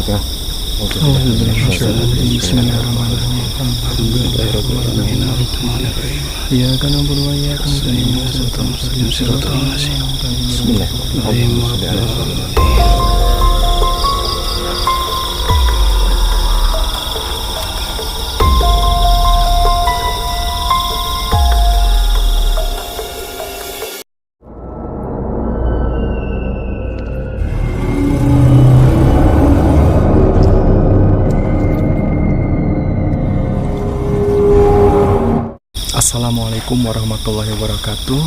ya. Assalamualaikum warahmatullahi wabarakatuh.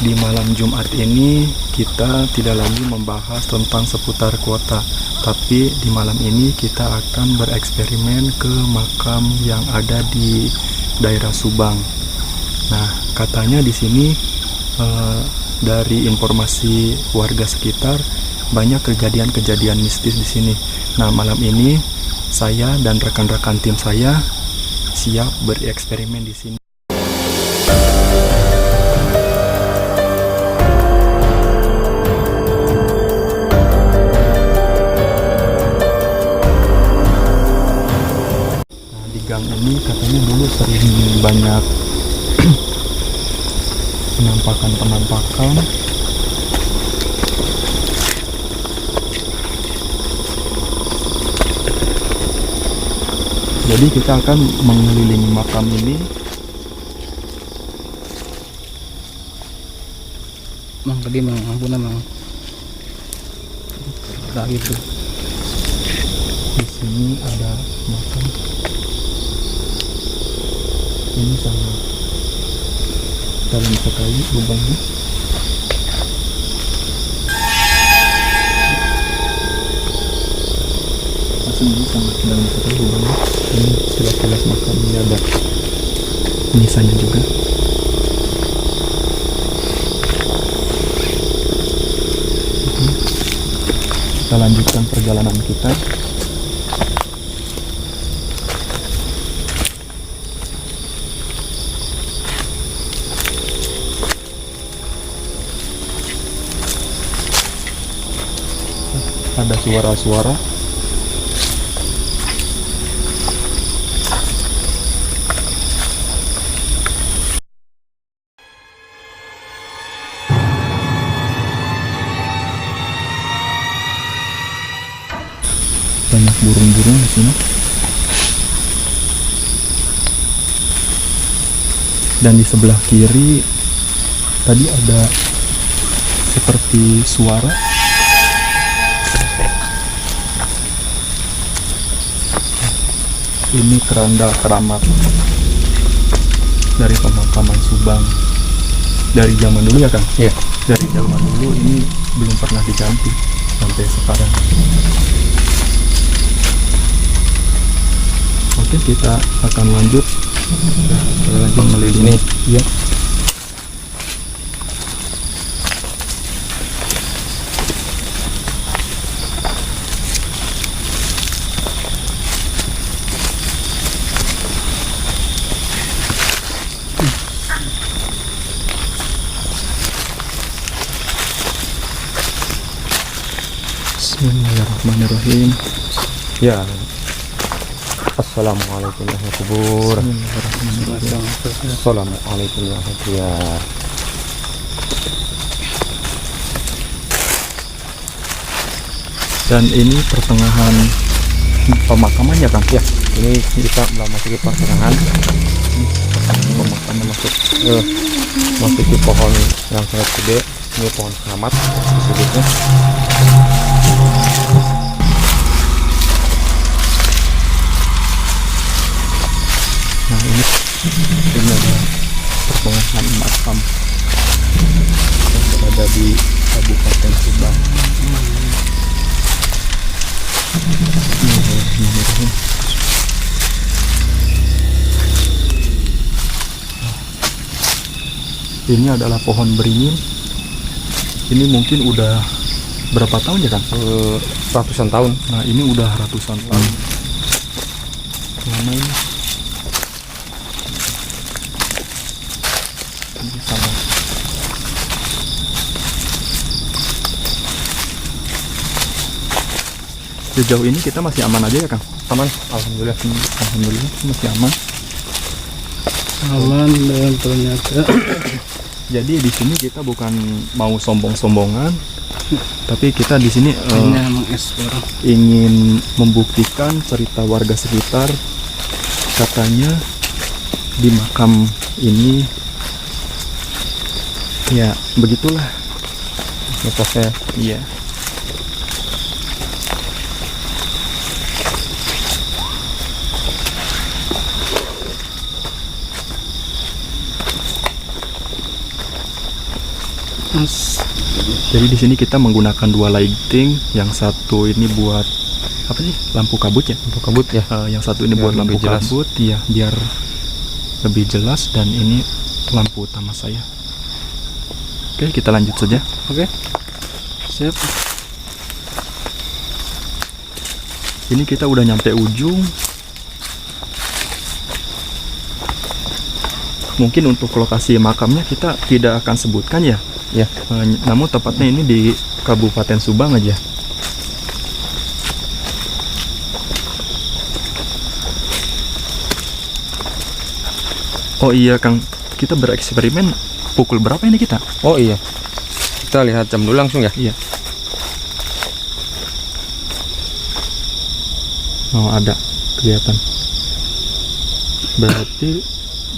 Di malam Jumat ini kita tidak lagi membahas tentang seputar kuota, tapi di malam ini kita akan bereksperimen ke makam yang ada di daerah Subang. Nah, katanya di sini dari informasi warga sekitar banyak kejadian-kejadian mistis di sini. Nah, malam ini saya dan rekan-rekan tim saya siap bereksperimen di sini. Gang ini katanya dulu sering banyak penampakan. Jadi kita akan mengelilingi makam ini. Mang tadi mang ampun mang. Udah gitu. Di sini ada makam. Ini sangat dalam sekali lubangnya. Ini sangat dalam sekali lubangnya. Ini jelas-jelas makam, ini ada nisannya juga. Kita lanjutkan perjalanan kita. Ada suara-suara. Banyak burung-burung di sini. Dan di sebelah kiri tadi ada seperti suara. Ini keranda keramat dari pemakaman Subang dari zaman dulu ya Kang? Iya. Dari zaman dulu ini belum pernah diganti sampai sekarang. Oke, kita akan lanjut mengelilingi. Ya. Bismillahirrahmanirrahim. Ya. Assalamualaikum warahmatullahi wabarakatuh. Assalamualaikum warahmatullahi wabarakatuh. Dan ini pertengahan pemakamannya Kang? Ya, ini kita memasuki pertengahan. Pemakaman masuki pohon yang sangat gede. Ini pohon keramat disebutnya. Nah, ini ada pertengahan makam yang berada di Kabupaten Subang. Bismillahirrahmanirrahim. Ini adalah pohon beringin. Ini mungkin udah berapa tahun ya Kang? Ratusan tahun. Nah, ini udah ratusan tahun. Lama ini. Ini sama. Sejauh ini kita masih aman aja ya Kang? Aman, alhamdulillah. Alhamdulillah masih aman. Aman dan ternyata Jadi di sini kita bukan mau sombong-sombongan, tapi kita di sini hanya mengekspor. ingin membuktikan cerita warga sekitar. Katanya di makam ini, ya begitulah. Mitosnya. Iya. Mas, Jadi di sini kita menggunakan dua lighting, yang satu ini buat apa sih? Lampu kabut ya. Lampu kabut ya. Yang satu ini Biar buat lampu lebih jelas. kabut, ya biar lebih jelas, dan ini lampu utama saya. Oke, kita lanjut saja. oke. Siap. Ini kita udah nyampe ujung. Mungkin untuk lokasi makamnya kita tidak akan sebutkan ya. Ya. Namun tepatnya ini di Kabupaten Subang aja. Oh iya Kang, kita bereksperimen pukul berapa ini kita? Oh iya. Kita lihat jam dulu langsung ya. Iya. Oh ada, kelihatan. Berarti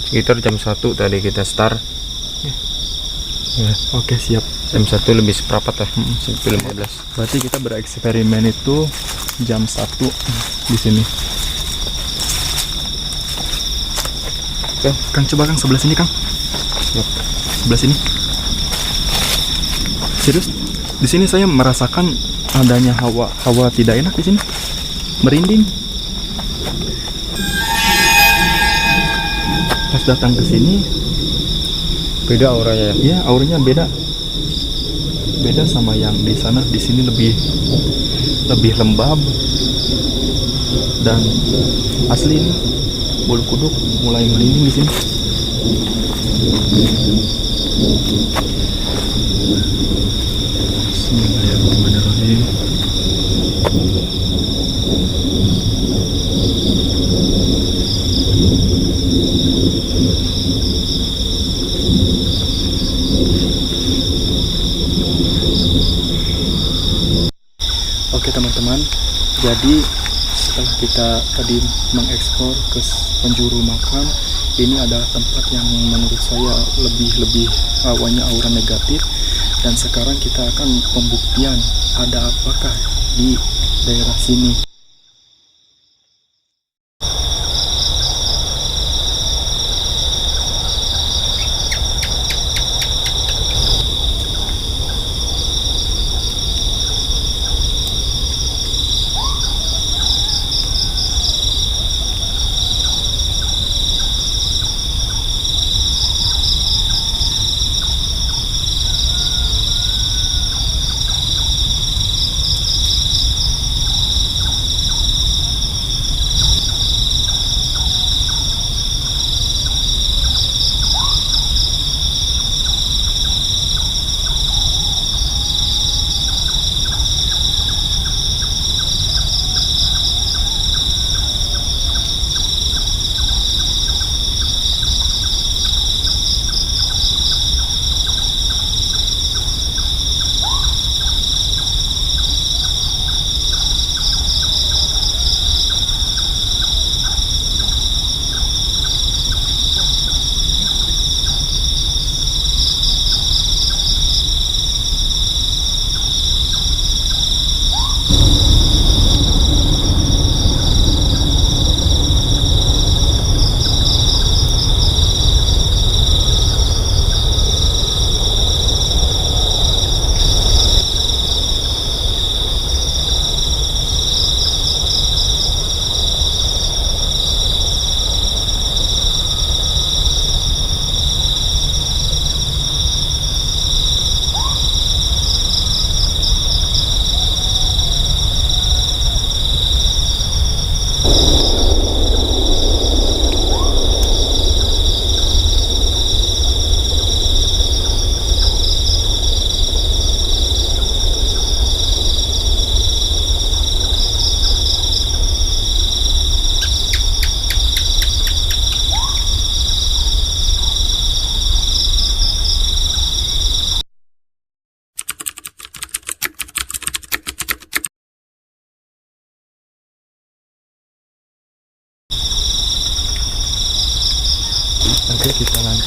Sekitar jam 1 tadi kita start. ya, oke siap. Jam 1 lebih seperempat lah. 1:15. Berarti kita bereksperimen itu jam 1 di sini. Oke. Kang, coba Kang sebelah sini Kang. Siap. Sebelah sini. Serius? Di sini saya merasakan adanya hawa tidak enak di sini. Merinding. Pas datang ke sini, Beda auranya ya. ya auranya beda. Beda sama yang di sana. Di sini lebih lembab, dan asli ini bulu kuduk mulai merinding di sini. Bismillahirrahmanirrahim. Oke teman-teman, jadi setelah kita tadi mengeksplor ke penjuru makam, ini adalah tempat yang menurut saya lebih hawanya aura negatif, dan sekarang kita akan pembuktian ada apakah di daerah sini.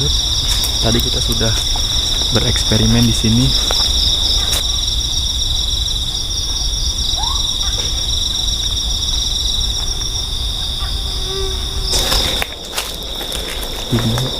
lanjut. Tadi kita sudah bereksperimen di sini. Video